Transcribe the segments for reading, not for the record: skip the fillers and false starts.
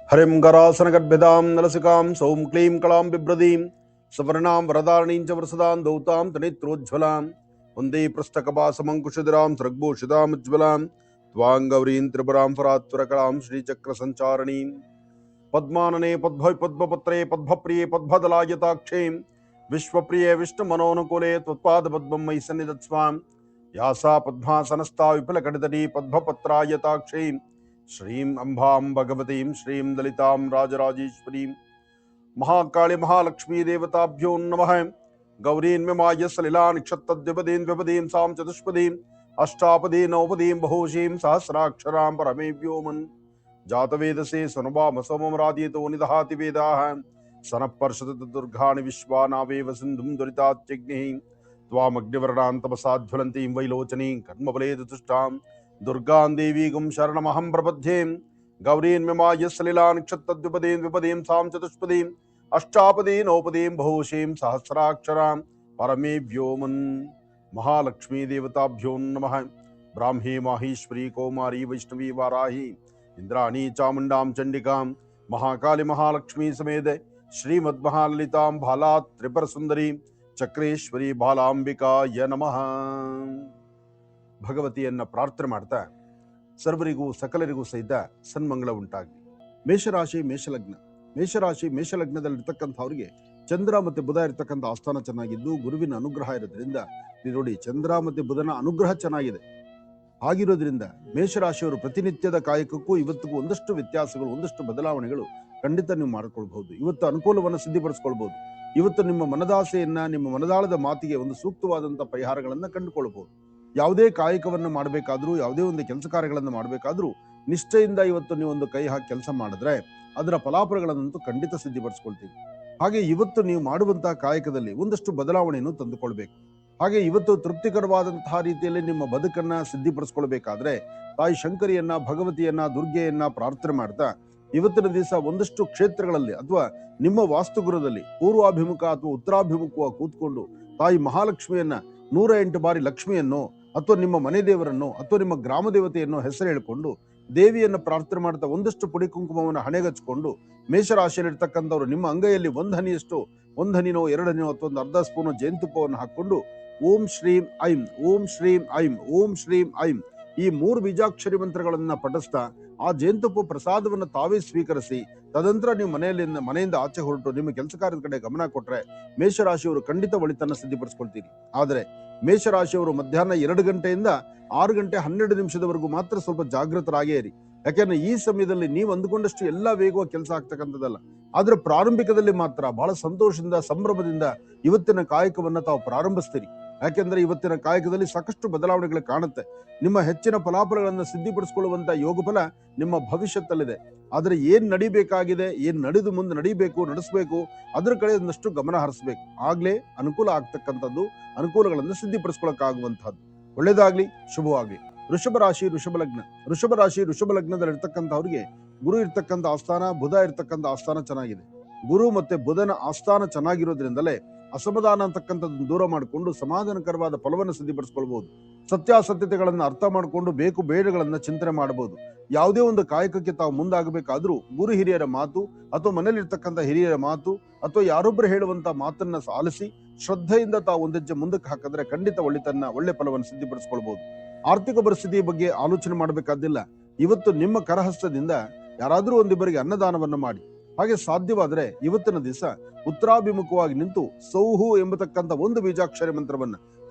हरिं गरासनगर्भिदां नलसिकां सौं क्लीं कलां बिभ्रतीं सवर्णां वरदारणीं च वरसदां दौतां तनेत्रोज्ज्वलां वन्दे पृष्ठकपासमङ्कुशधरां स्रग्भूषितामुज्ज्वलां त्वां गौरीं त्रिपुरां फरात्वरकलां श्रीचक्रसञ्चारणीं पद्मानने पद्मपत्रे पद्मप्रिये पद्मदलायताक्षीं विश्वप्रिये विष्णुमनोनुकूले त्वत्पादपद्मं मयि सन्निधत्स्वां या सा पद्मासनस्था विपुलकटितटी पद्मपत्रायताक्षीं श्रीं अम्बां भगवतीं श्रीं ललितां राजराजेश्वरीं महाकाली महालक्ष्मी देवताभ्यो नमः। गौरीन्ममाय सलिलानिक्षत्तद्विपदीं सां चतुष्पदीं अष्टापदी नवपदीं बहुशीं सहस्राक्षरां परमे व्योमन् जातवेदसे सनुभाम सोमं राधयतो निदहाति वेदाः सनः दुर्गाणि विश्वानावेव सिन्धुं दुरितात्यग्निः त्वामग्निवर्णां तपसाज्वलन्तीं वैलोचनीं कर्मबले तुष्टां दुर्गां देवीगुं शरणमहं प्रपद्ये। गौरीन्ममाय सलिलानिक्षत्तद्विपदीं सां चतुष्पदीं अष्टापदी नवपदीं बहुशीं सहस्राक्षरां परमे व्योमन् महालक्ष्मी देवताभ्यो नमः। ब्राह्मी माहेश्वरी कौमारी वैष्णवी वाराही इंद्राणी चामुंडां चंडिकां महाकाली महालक्ष्मी समेत श्रीमद्महाललितां भाला त्रिपुर सुंदरी चक्रेश्वरी ಬಾಲಾಂಬಿಕಾಯ ನಮಃ. ಭಗವತಿಯನ್ನ ಪ್ರಾರ್ಥನೆ ಮಾಡ್ತಾ ಸರ್ವರಿಗೂ ಸಕಲರಿಗೂ ಸಹಿತ ಸನ್ಮಂಗಳ ಉಂಟಾಗಲಿ. ಮೇಷರಾಶಿ ಮೇಷಲಗ್ನ. ಮೇಷರಾಶಿ ಮೇಷಲಗ್ನದಲ್ಲಿರ್ತಕ್ಕಂಥವ್ರಿಗೆ ಚಂದ್ರ ಮತ್ತೆ ಬುಧ ಇರ್ತಕ್ಕಂಥ ಆಸ್ಥಾನ ಚೆನ್ನಾಗಿದ್ದು ಗುರುವಿನ ಅನುಗ್ರಹ ಇರೋದ್ರಿಂದ ನೋಡಿ ಚಂದ್ರ ಮತ್ತೆ ಬುಧನ ಅನುಗ್ರಹ ಚೆನ್ನಾಗಿದೆ. ಆಗಿರೋದ್ರಿಂದ ಮೇಷರಾಶಿಯವರು ಪ್ರತಿನಿತ್ಯದ ಕಾಯಕಕ್ಕೂ ಇವತ್ತಿಗೂ ಒಂದಷ್ಟು ವ್ಯತ್ಯಾಸಗಳು ಒಂದಷ್ಟು ಬದಲಾವಣೆಗಳು ಖಂಡಿತ ನೀವು ಮಾಡಿಕೊಳ್ಬಹುದು. ಇವತ್ತು ಅನುಕೂಲವನ್ನು ಸಿದ್ಧಿಪಡಿಸ್ಕೊಳ್ಬಹುದು. ಇವತ್ತು ನಿಮ್ಮ ಮನದಾಸೆಯನ್ನ ನಿಮ್ಮ ಮನದಾಳದ ಮಾತಿಗೆ ಒಂದು ಸೂಕ್ತವಾದಂತಹ ಪರಿಹಾರಗಳನ್ನ ಕಂಡುಕೊಳ್ಬಹುದು. ಯಾವುದೇ ಕಾಯಕವನ್ನು ಮಾಡಬೇಕಾದ್ರೂ ಯಾವುದೇ ಒಂದು ಕೆಲಸ ಕಾರ್ಯಗಳನ್ನು ಮಾಡಬೇಕಾದ್ರೂ ನಿಷ್ಠೆಯಿಂದ ಇವತ್ತು ನೀವು ಒಂದು ಕೈ ಹಾಕಿ ಕೆಲಸ ಮಾಡಿದ್ರೆ ಅದರ ಫಲಾಫಲಗಳನ್ನಂತೂ ಖಂಡಿತ ಸಿದ್ಧಿಪಡಿಸ್ಕೊಳ್ತೀವಿ. ಹಾಗೆ ಇವತ್ತು ನೀವು ಮಾಡುವಂತಹ ಕಾಯಕದಲ್ಲಿ ಒಂದಷ್ಟು ಬದಲಾವಣೆಯನ್ನು ತಂದುಕೊಳ್ಬೇಕು. ಹಾಗೆ ಇವತ್ತು ತೃಪ್ತಿಕರವಾದಂತಹ ರೀತಿಯಲ್ಲಿ ನಿಮ್ಮ ಬದುಕನ್ನ ಸಿದ್ಧಿಪಡಿಸ್ಕೊಳ್ಬೇಕಾದ್ರೆ ತಾಯಿ ಶಂಕರಿಯನ್ನ ಭಗವತಿಯನ್ನ ದುರ್ಗೆಯನ್ನ ಪ್ರಾರ್ಥನೆ ಮಾಡ್ತಾ ಇವತ್ತಿನ ದಿವಸ ಒಂದಷ್ಟು ಕ್ಷೇತ್ರಗಳಲ್ಲಿ ಅಥವಾ ನಿಮ್ಮ ವಾಸ್ತುಗೃಹದಲ್ಲಿ ಪೂರ್ವಾಭಿಮುಖ ಅಥವಾ ಉತ್ತರಾಭಿಮುಖವಾಗಿ ಕೂತ್ಕೊಂಡು ತಾಯಿ ಮಹಾಲಕ್ಷ್ಮಿಯನ್ನ 108 ಬಾರಿ ಲಕ್ಷ್ಮಿಯನ್ನು ಅಥವಾ ನಿಮ್ಮ ಮನೆ ದೇವರನ್ನು ಅಥವಾ ನಿಮ್ಮ ಗ್ರಾಮ ದೇವತೆಯನ್ನು ಹೆಸರು ಹೇಳಿಕೊಂಡು ದೇವಿಯನ್ನು ಪ್ರಾರ್ಥನೆ ಮಾಡ್ತಾ ಒಂದಷ್ಟು ಪುಡಿ ಕುಂಕುಮವನ್ನು ಹಣೆಗಚ್ಚಿಕೊಂಡು ಮೇಷರಾಶಿಯಲ್ಲಿರ್ತಕ್ಕಂಥವ್ರು ನಿಮ್ಮ ಅಂಗೈಯಲ್ಲಿ ಒಂದು ಹನಿಯೋ 2 ಹನಿಯೋ ಅಥವಾ ಒಂದು ಅರ್ಧ ಸ್ಪೂನು ಜೇನುತುಪ್ಪವನ್ನು ಹಾಕೊಂಡು ಓಂ ಶ್ರೀಂ ಐಂ ಓಂ ಶ್ರೀಂ ಐಂ ಓಂ ಶ್ರೀಂ ಐಂ ಈ 3 ಬೀಜಾಕ್ಷರಿ ಮಂತ್ರಗಳನ್ನ ಪಠಿಸ್ತಾ ಆ ಜೇನುತುಪ್ಪ ಪ್ರಸಾದವನ್ನು ತಾವೇ ಸ್ವೀಕರಿಸಿ ತದನಂತರ ನೀವು ಮನೆಯಿಂದ ಆಚೆ ಹೊರಟು ನಿಮ್ಮ ಕೆಲಸ ಕಾರ್ಯದ ಕಡೆ ಗಮನ ಕೊಟ್ರೆ ಮೇಷರಾಶಿಯವರು ಖಂಡಿತ ಒಳಿತನ್ನ ಸಿದ್ಧಿಪಡಿಸ್ಕೊಳ್ತೀರಿ. ಆದರೆ ಮೇಷರಾಶಿಯವರು ಮಧ್ಯಾಹ್ನ 2 ಗಂಟೆಯಿಂದ 6 ಗಂಟೆ 12 ನಿಮಿಷದವರೆಗೂ ಮಾತ್ರ ಸ್ವಲ್ಪ ಜಾಗೃತರಾಗೇ ಇರಿ. ಯಾಕೆಂದ್ರೆ ಈ ಸಮಯದಲ್ಲಿ ನೀವು ಅಂದುಕೊಂಡಷ್ಟು ಎಲ್ಲಾ ವೇಗವಾಗಿ ಕೆಲಸ ಆಗ್ತಕ್ಕಂಥದ್ದಲ್ಲ. ಆದ್ರೆ ಪ್ರಾರಂಭಿಕದಲ್ಲಿ ಮಾತ್ರ ಬಹಳ ಸಂತೋಷದಿಂದ ಸಂಭ್ರಮದಿಂದ ಇವತ್ತಿನ ಕಾಯಕವನ್ನ ತಾವು ಪ್ರಾರಂಭಿಸ್ತೀರಿ. ಯಾಕೆಂದ್ರೆ ಇವತ್ತಿನ ಕಾಯಕದಲ್ಲಿ ಸಾಕಷ್ಟು ಬದಲಾವಣೆಗಳು ಕಾಣುತ್ತೆ. ನಿಮ್ಮ ಹೆಚ್ಚಿನ ಫಲಾಫಲಗಳನ್ನು ಸಿದ್ಧಿಪಡಿಸಿಕೊಳ್ಳುವಂತ ಯೋಗ ಫಲ ನಿಮ್ಮ ಭವಿಷ್ಯತ್ತಲ್ಲಿದೆ. ಆದ್ರೆ ಏನ್ ನಡಿಬೇಕಾಗಿದೆ, ಏನ್ ನಡೆದು ಮುಂದೆ ನಡೆಸಬೇಕು ಅದ್ರ ಕಡೆ ಒಂದಷ್ಟು ಗಮನ ಹರಿಸಬೇಕು. ಆಗ್ಲೇ ಅನುಕೂಲ ಆಗ್ತಕ್ಕಂಥದ್ದು, ಅನುಕೂಲಗಳನ್ನು ಸಿದ್ಧಿಪಡಿಸ್ಕೊಳ್ಳಕ್ಕಾಗುವಂತಹದ್ದು. ಒಳ್ಳೇದಾಗ್ಲಿ, ಶುಭವಾಗ್ಲಿ. ವೃಷಭ ರಾಶಿ ವೃಷಭ ಲಗ್ನದಲ್ಲಿರ್ತಕ್ಕಂಥವ್ರಿಗೆ ಗುರು ಇರ್ತಕ್ಕಂಥ ಆಸ್ಥಾನ, ಬುಧ ಇರ್ತಕ್ಕಂಥ ಆಸ್ಥಾನ ಚೆನ್ನಾಗಿದೆ. ಗುರು ಮತ್ತೆ ಬುಧನ ಆಸ್ಥಾನ ಚೆನ್ನಾಗಿರೋದ್ರಿಂದಲೇ ಅಸಮಾಧಾನ ಅಂತಕ್ಕಂಥದ್ದನ್ನು ದೂರ ಮಾಡಿಕೊಂಡು ಸಮಾಧಾನಕರವಾದ ಫಲವನ್ನು ಸಿದ್ಧಿಪಡಿಸ್ಕೊಳ್ಬಹುದು. ಸತ್ಯಾಸತ್ಯತೆಗಳನ್ನು ಅರ್ಥ ಮಾಡಿಕೊಂಡು ಬೇಕು ಬೇಡಗಳನ್ನ ಚಿಂತನೆ ಮಾಡಬಹುದು. ಯಾವುದೇ ಒಂದು ಕಾಯಕಕ್ಕೆ ತಾವು ಮುಂದಾಗಬೇಕಾದ್ರೂ ಗುರು ಹಿರಿಯರ ಮಾತು ಅಥವಾ ಮನೇಲಿರ್ತಕ್ಕಂಥ ಹಿರಿಯರ ಮಾತು ಅಥವಾ ಯಾರೊಬ್ಬರು ಹೇಳುವಂತ ಮಾತನ್ನ ಆಲಿಸಿ ಶ್ರದ್ಧೆಯಿಂದ ತಾವು ಒಂದೆಜ್ಜೆ ಮುಂದಕ್ಕೆ ಹಾಕಿದ್ರೆ ಖಂಡಿತ ಒಳ್ಳೆ ಫಲವನ್ನು ಸಿದ್ಧಿಪಡಿಸ್ಕೊಳ್ಬಹುದು. ಆರ್ಥಿಕ ಪರಿಸ್ಥಿತಿಯ ಬಗ್ಗೆ ಆಲೋಚನೆ ಮಾಡಬೇಕಾದಿಲ್ಲ. ಇವತ್ತು ನಿಮ್ಮ ಕರಹಸ್ತದಿಂದ ಯಾರಾದ್ರೂ ಒಂದಿಬ್ಬರಿಗೆ ಅನ್ನದಾನವನ್ನು ಮಾಡಿ. ಹಾಗೆ ಸಾಧ್ಯವಾದ್ರೆ ಇವತ್ತಿನ ದಿವಸ ಉತ್ತರಾಭಿಮುಖವಾಗಿ ನಿಂತು ಸೌಹು ಎಂಬತಕ್ಕಂಥ ಒಂದು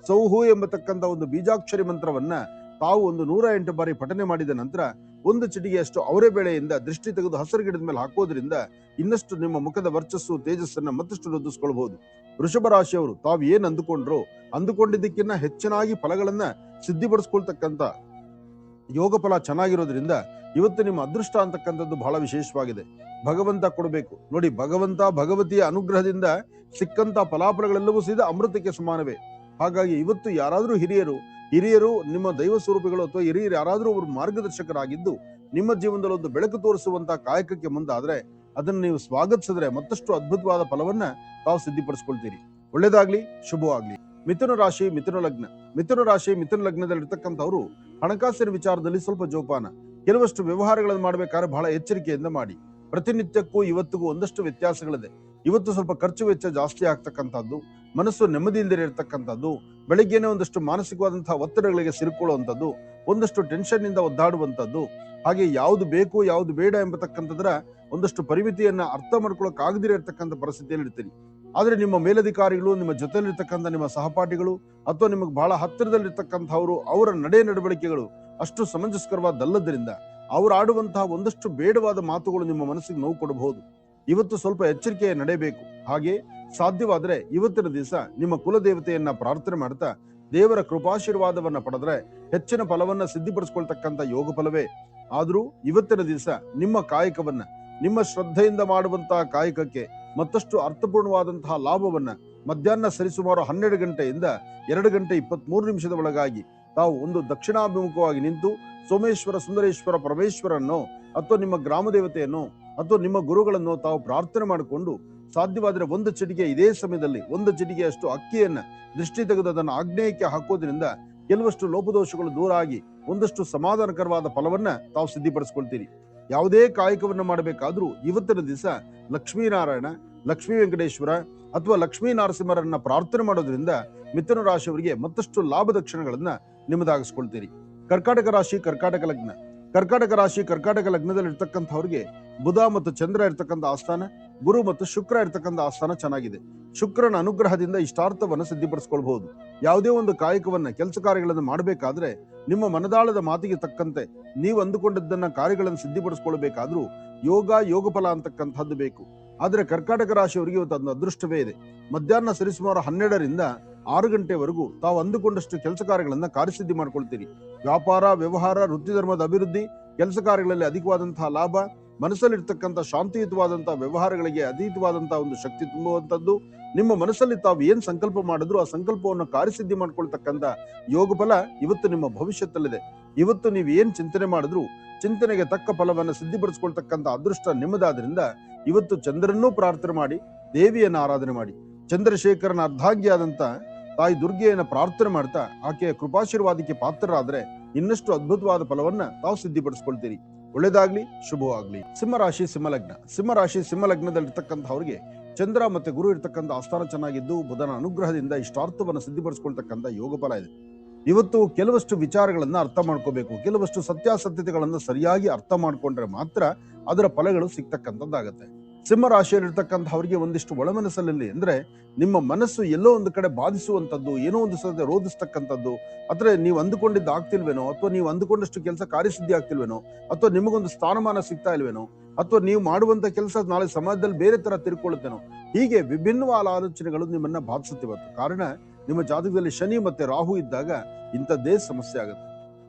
ಬೀಜಾಕ್ಷರಿ ಮಂತ್ರವನ್ನ ತಾವು ಒಂದು 108 ಬಾರಿ ಪಠನೆ ಮಾಡಿದ ನಂತರ ಒಂದು ಚಿಟಿಗೆಯಷ್ಟು ಅವರೇ ಬೆಳೆಯಿಂದ ದೃಷ್ಟಿ ತೆಗೆದು ಹಸಿರು ಗಿಡದ ಮೇಲೆ ಹಾಕೋದ್ರಿಂದ ಇನ್ನಷ್ಟು ನಿಮ್ಮ ಮುಖದ ವರ್ಚಸ್ಸು ತೇಜಸ್ಸನ್ನ ಮತ್ತಷ್ಟು ವೃದ್ಧಿಸ್ಕೊಳ್ಬಹುದು. ವೃಷಭ ರಾಶಿಯವರು ತಾವು ಏನ್ ಅಂದುಕೊಂಡಿದ್ದಕ್ಕಿಂತ ಹೆಚ್ಚಿನಾಗಿ ಫಲಗಳನ್ನ ಸಿದ್ಧಿಪಡಿಸ್ಕೊಳ್ತಕ್ಕಂಥ ಯೋಗ ಫಲ ಚೆನ್ನಾಗಿರೋದ್ರಿಂದ ಇವತ್ತು ನಿಮ್ಮ ಅದೃಷ್ಟ ಅಂತಕ್ಕಂಥದ್ದು ಬಹಳ ವಿಶೇಷವಾಗಿದೆ. ಭಗವಂತ ಕೊಡಬೇಕು ನೋಡಿ. ಭಗವತಿಯ ಅನುಗ್ರಹದಿಂದ ಸಿಕ್ಕಂತ ಫಲಾಫಲಗಳೆಲ್ಲವೂ ಸಹಿತ ಅಮೃತಕ್ಕೆ ಸಮಾನವೇ. ಹಾಗಾಗಿ ಇವತ್ತು ಯಾರಾದ್ರೂ ಹಿರಿಯರು ನಿಮ್ಮ ದೈವ ಸ್ವರೂಪಿಗಳು ಅಥವಾ ಹಿರಿಯರು ಯಾರಾದ್ರೂ ಅವರು ಮಾರ್ಗದರ್ಶಕರಾಗಿದ್ದು ನಿಮ್ಮ ಜೀವನದಲ್ಲಿ ಒಂದು ಬೆಳಕು ತೋರಿಸುವಂತಹ ಕಾಯಕಕ್ಕೆ ಮುಂದಾದ್ರೆ ಅದನ್ನು ನೀವು ಸ್ವಾಗತಿಸಿದ್ರೆ ಮತ್ತಷ್ಟು ಅದ್ಭುತವಾದ ಫಲವನ್ನ ತಾವು ಸಿದ್ಧಿಪಡಿಸ್ಕೊಳ್ತೀರಿ. ಒಳ್ಳೇದಾಗ್ಲಿ, ಶುಭವಾಗ್ಲಿ. ಮಿಥುನ ರಾಶಿ ಮಿಥುನ ಲಗ್ನದಲ್ಲಿರ್ತಕ್ಕಂಥವ್ರು ಹಣಕಾಸಿನ ವಿಚಾರದಲ್ಲಿ ಸ್ವಲ್ಪ ಜೋಪಾನ. ಕೆಲವಷ್ಟು ವ್ಯವಹಾರಗಳನ್ನು ಮಾಡಬೇಕಾದ್ರೆ ಬಹಳ ಎಚ್ಚರಿಕೆಯಿಂದ ಮಾಡಿ. ಪ್ರತಿನಿತ್ಯಕ್ಕೂ ಇವತ್ತಿಗೂ ಒಂದಷ್ಟು ವ್ಯತ್ಯಾಸಗಳಿದೆ. ಇವತ್ತು ಸ್ವಲ್ಪ ಖರ್ಚು ವೆಚ್ಚ ಜಾಸ್ತಿ ಆಗ್ತಕ್ಕಂಥದ್ದು, ಮನಸ್ಸು ನೆಮ್ಮದಿ ಇಲ್ಲದೆ ಇರತಕ್ಕಂಥದ್ದು, ಬೆಳಿಗ್ಗೆನೆ ಒಂದಷ್ಟು ಮಾನಸಿಕವಾದಂತಹ ಒತ್ತಡಗಳಿಗೆ ಸಿಲುಕೊಳ್ಳುವಂಥದ್ದು, ಒಂದಷ್ಟು ಟೆನ್ಷನ್ ಇಂದ ಒದ್ದಾಡುವಂಥದ್ದು, ಹಾಗೆ ಯಾವುದು ಬೇಕು ಯಾವುದು ಬೇಡ ಎಂಬತಕ್ಕಂಥದ್ರ ಒಂದಷ್ಟು ಪರಿಮಿತಿಯನ್ನ ಅರ್ಥ ಮಾಡ್ಕೊಳ್ಳೋಕೆ ಆಗದಿರ ಇರತಕ್ಕಂಥ ಪರಿಸ್ಥಿತಿಯಲ್ಲಿ ಇರ್ತೀರಿ. ಆದ್ರೆ ನಿಮ್ಮ ಮೇಲಧಿಕಾರಿಗಳು, ನಿಮ್ಮ ಜೊತೆಲಿರ್ತಕ್ಕಂಥ ನಿಮ್ಮ ಸಹಪಾಠಿಗಳು ಅಥವಾ ನಿಮಗೆ ಬಹಳ ಹತ್ತಿರದಲ್ಲಿರ್ತಕ್ಕಂಥವ್ರು, ಅವರ ನಡೆ ನಡವಳಿಕೆಗಳು ಅಷ್ಟು ಸಮಂಜಸ್ಕರವಾದಲ್ಲದ್ರಿಂದ ಅವ್ರು ಆಡುವಂತಹ ಒಂದಷ್ಟು ಬೇಡವಾದ ಮಾತುಗಳು ನಿಮ್ಮ ಮನಸ್ಸಿಗೆ ನೋವು ಕೊಡಬಹುದು. ಇವತ್ತು ಸ್ವಲ್ಪ ಎಚ್ಚರಿಕೆ ನಡೆಯಬೇಕು. ಹಾಗೆ ಸಾಧ್ಯವಾದ್ರೆ ಇವತ್ತಿನ ದಿವಸ ನಿಮ್ಮ ಕುಲದೇವತೆಯನ್ನ ಪ್ರಾರ್ಥನೆ ಮಾಡ್ತಾ ದೇವರ ಕೃಪಾಶೀರ್ವಾದವನ್ನ ಪಡೆದ್ರೆ ಹೆಚ್ಚಿನ ಫಲವನ್ನ ಸಿದ್ಧಿಪಡಿಸ್ಕೊಳ್ತಕ್ಕಂಥ ಯೋಗ ಫಲವೇ. ಆದ್ರೂ ಇವತ್ತಿನ ದಿವಸ ನಿಮ್ಮ ಕಾಯಕವನ್ನ, ನಿಮ್ಮ ಶ್ರದ್ಧೆಯಿಂದ ಮಾಡುವಂತಹ ಕಾಯಕಕ್ಕೆ ಮತ್ತಷ್ಟು ಅರ್ಥಪೂರ್ಣವಾದಂತಹ ಲಾಭವನ್ನ ಮಧ್ಯಾಹ್ನ ಸರಿಸುಮಾರು 12 ಗಂಟೆಯಿಂದ 2 ಗಂಟೆ 23 ನಿಮಿಷದ ಒಳಗಾಗಿ ತಾವು ಒಂದು ದಕ್ಷಿಣಾಭಿಮುಖವಾಗಿ ನಿಂತು ಸೋಮೇಶ್ವರ, ಸುಂದರೇಶ್ವರ, ಪರಮೇಶ್ವರನ್ನೋ ಅಥವಾ ನಿಮ್ಮ ಗ್ರಾಮ ದೇವತೆಯನ್ನೋ ಅಥವಾ ನಿಮ್ಮ ಗುರುಗಳನ್ನು ತಾವು ಪ್ರಾರ್ಥನೆ ಮಾಡಿಕೊಂಡು ಸಾಧ್ಯವಾದರೆ ಒಂದು ಚಿಟಿಕೆ ಇದೇ ಸಮಯದಲ್ಲಿ ಒಂದು ಚಿಟಿಕೆಯಷ್ಟು ಅಕ್ಕಿಯನ್ನ ದೃಷ್ಟಿ ತೆಗೆದು ಅದನ್ನು ಆಗ್ನೇಯಕ್ಕೆ ಹಾಕೋದ್ರಿಂದ ಕೆಲವಷ್ಟು ಲೋಪದೋಷಗಳು ದೂರ ಆಗಿ ಒಂದಷ್ಟು ಸಮಾಧಾನಕರವಾದ ಫಲವನ್ನ ತಾವು ಸಿದ್ಧಿಪಡಿಸ್ಕೊಳ್ತೀರಿ. ಯಾವುದೇ ಕಾಯಕವನ್ನ ಮಾಡಬೇಕಾದ್ರೂ ಇವತ್ತಿನ ದಿವಸ ಲಕ್ಷ್ಮೀನಾರಾಯಣ, ಲಕ್ಷ್ಮೀ ವೆಂಕಟೇಶ್ವರ ಅಥವಾ ಲಕ್ಷ್ಮೀ ನರಸಿಂಹರನ್ನ ಪ್ರಾರ್ಥನೆ ಮಾಡೋದ್ರಿಂದ ಮಿಥುನ ರಾಶಿಯವರಿಗೆ ಮತ್ತಷ್ಟು ಲಾಭ ದಕ್ಷಿಣಗಳನ್ನ ನಿಮ್ಮದಾಗಿಸ್ಕೊಳ್ತೀರಿ. ಕರ್ಕಾಟಕ ರಾಶಿ, ಕರ್ಕಾಟಕ ಲಗ್ನ. ಕರ್ಕಾಟಕ ರಾಶಿ, ಕರ್ಕಾಟಕ ಲಗ್ನದಲ್ಲಿ ಇರ್ತಕ್ಕಂಥವ್ರಿಗೆ ಬುಧ ಮತ್ತು ಚಂದ್ರ ಇರ್ತಕ್ಕಂಥ ಆಸ್ಥಾನ, ಗುರು ಮತ್ತು ಶುಕ್ರ ಇರ್ತಕ್ಕಂಥ ಆಸ್ಥಾನ ಚೆನ್ನಾಗಿದೆ. ಶುಕ್ರನ ಅನುಗ್ರಹದಿಂದ ಇಷ್ಟಾರ್ಥವನ್ನು ಸಿದ್ಧಿಪಡಿಸ್ಕೊಳ್ಬಹುದು. ಯಾವುದೇ ಒಂದು ಕಾಯಕವನ್ನ, ಕೆಲಸ ಕಾರ್ಯಗಳನ್ನು ಮಾಡಬೇಕಾದ್ರೆ ನಿಮ್ಮ ಮನದಾಳದ ಮಾತಿಗೆ ತಕ್ಕಂತೆ ನೀವು ಅಂದುಕೊಂಡಿದ್ದನ್ನ ಕಾರ್ಯಗಳನ್ನು ಸಿದ್ಧಿಪಡಿಸ್ಕೊಳ್ಬೇಕಾದ್ರೂ ಯೋಗ ಫಲ ಅಂತಕ್ಕಂಥದ್ದು ಬೇಕು. ಆದ್ರೆ ಕರ್ಕಾಟಕ ರಾಶಿಯವರಿಗೆ ಇವತ್ತು ಅದನ್ನ ಅದೃಷ್ಟವೇ ಇದೆ. ಮಧ್ಯಾಹ್ನ ಸರಿಸುಮಾರು 12ರಿಂದ 6 ಗಂಟೆವರೆಗೂ ತಾವು ಅಂದುಕೊಂಡಷ್ಟು ಕೆಲಸ ಕಾರ್ಯಗಳನ್ನ ಕಾರ್ಯಸಿದ್ಧಿ ಮಾಡ್ಕೊಳ್ತೀರಿ. ವ್ಯಾಪಾರ, ವ್ಯವಹಾರ, ವೃತ್ತಿ ಧರ್ಮದ ಅಭಿವೃದ್ಧಿ, ಕೆಲಸ ಕಾರ್ಯಗಳಲ್ಲಿ ಅಧಿಕವಾದಂತಹ ಲಾಭ, ಮನಸ್ಸಲ್ಲಿರ್ತಕ್ಕಂಥ ಶಾಂತಿಯುತವಾದಂತಹ ವ್ಯವಹಾರಗಳಿಗೆ ಅತೀತವಾದಂತಹ ಒಂದು ಶಕ್ತಿ ತುಂಬುವಂಥದ್ದು, ನಿಮ್ಮ ಮನಸ್ಸಲ್ಲಿ ತಾವು ಏನ್ ಸಂಕಲ್ಪ ಮಾಡಿದ್ರು ಆ ಸಂಕಲ್ಪವನ್ನು ಕಾರ್ಯಸಿದ್ಧಿ ಮಾಡ್ಕೊಳ್ತಕ್ಕಂಥ ಯೋಗ ಫಲ ಇವತ್ತು ನಿಮ್ಮ ಭವಿಷ್ಯತ್ತಲ್ಲಿದೆ. ಇವತ್ತು ನೀವು ಏನ್ ಚಿಂತನೆ ಮಾಡಿದ್ರು ಚಿಂತನೆಗೆ ತಕ್ಕ ಫಲವನ್ನು ಸಿದ್ಧಿಪಡಿಸ್ಕೊಳ್ತಕ್ಕಂಥ ಅದೃಷ್ಟ ನಿಮ್ಮದಾದ್ರಿಂದ ಇವತ್ತು ಚಂದ್ರನ್ನೂ ಪ್ರಾರ್ಥನೆ ಮಾಡಿ, ದೇವಿಯನ್ನು ಆರಾಧನೆ ಮಾಡಿ, ಚಂದ್ರಶೇಖರನ ಅರ್ಧಾಂಗಿಯಾದಂತ ತಾಯಿ ದುರ್ಗೆಯನ್ನ ಪ್ರಾರ್ಥನೆ ಮಾಡ್ತಾ ಆಕೆಯ ಕೃಪಾಶೀರ್ವಾದಕ್ಕೆ ಪಾತ್ರರಾದ್ರೆ ಇನ್ನಷ್ಟು ಅದ್ಭುತವಾದ ಫಲವನ್ನ ತಾವು ಸಿದ್ಧಿಪಡಿಸ್ಕೊಳ್ತೀರಿ. ಒಳ್ಳೇದಾಗ್ಲಿ, ಶುಭವಾಗ್ಲಿ. ಸಿಂಹರಾಶಿ, ಸಿಂಹಲಗ್ನ. ಸಿಂಹರಾಶಿ, ಸಿಂಹಲಗ್ನದಲ್ಲಿರ್ತಕ್ಕಂಥವ್ರಿಗೆ ಚಂದ್ರ ಮತ್ತೆ ಗುರು ಇರ್ತಕ್ಕಂಥ ಆಸ್ಥಾನ ಚೆನ್ನಾಗಿದ್ದು ಬುಧನ ಅನುಗ್ರಹದಿಂದ ಇಷ್ಟಾರ್ಥವನ್ನು ಸಿದ್ಧಿಪಡಿಸ್ಕೊಳ್ತಕ್ಕಂಥ ಯೋಗ ಫಲ ಇದೆ. ಇವತ್ತು ಕೆಲವಷ್ಟು ವಿಚಾರಗಳನ್ನ ಅರ್ಥ ಮಾಡ್ಕೋಬೇಕು. ಕೆಲವಷ್ಟು ಸತ್ಯಾಸತ್ಯತೆಗಳನ್ನ ಸರಿಯಾಗಿ ಅರ್ಥ ಮಾಡ್ಕೊಂಡ್ರೆ ಮಾತ್ರ ಅದರ ಫಲಗಳು ಸಿಗ್ತಕ್ಕಂಥದ್ದಾಗತ್ತೆ. ಸಿಂಹ ರಾಶಿಯಲ್ಲಿರ್ತಕ್ಕಂಥವ್ರಿಗೆ ಒಂದಿಷ್ಟು ಒಳಮನಸ್ಸಲ್ಲಿ ಅಂದ್ರೆ ನಿಮ್ಮ ಮನಸ್ಸು ಎಲ್ಲೋ ಒಂದು ಕಡೆ ಬಾಧಿಸುವಂಥದ್ದು, ಏನೋ ಒಂದು ಸದ ರೋಧಿಸ್ತಕ್ಕಂಥದ್ದು, ಅಥವಾ ನೀವು ಅಂದುಕೊಂಡಿದ್ದು ಆಗ್ತಿಲ್ವೇನೋ, ಅಥವಾ ನೀವು ಅಂದುಕೊಂಡಷ್ಟು ಕೆಲಸ ಕಾರ್ಯಸಿದ್ಧಿ ಆಗ್ತಿಲ್ವೇನೋ, ಅಥವಾ ನಿಮಗೊಂದು ಸ್ಥಾನಮಾನ ಸಿಗ್ತಾ ಇಲ್ವೇನೋ, ಅಥವಾ ನೀವು ಮಾಡುವಂತ ಕೆಲಸ ನಾಳೆ ಸಮಾಜದಲ್ಲಿ ಬೇರೆ ತರ ತಿರ್ಕೊಳ್ಳುತ್ತೇನೋ, ಹೀಗೆ ವಿಭಿನ್ನವಾದ ಆಲೋಚನೆಗಳು ನಿಮ್ಮನ್ನ ಬಾಧಿಸುತ್ತಿವತ್ತು. ಕಾರಣ ನಿಮ್ಮ ಜಾತಕದಲ್ಲಿ ಶನಿ ಮತ್ತೆ ರಾಹು ಇದ್ದಾಗ ಇಂಥದ್ದೇ ಸಮಸ್ಯೆ ಆಗುತ್ತೆ.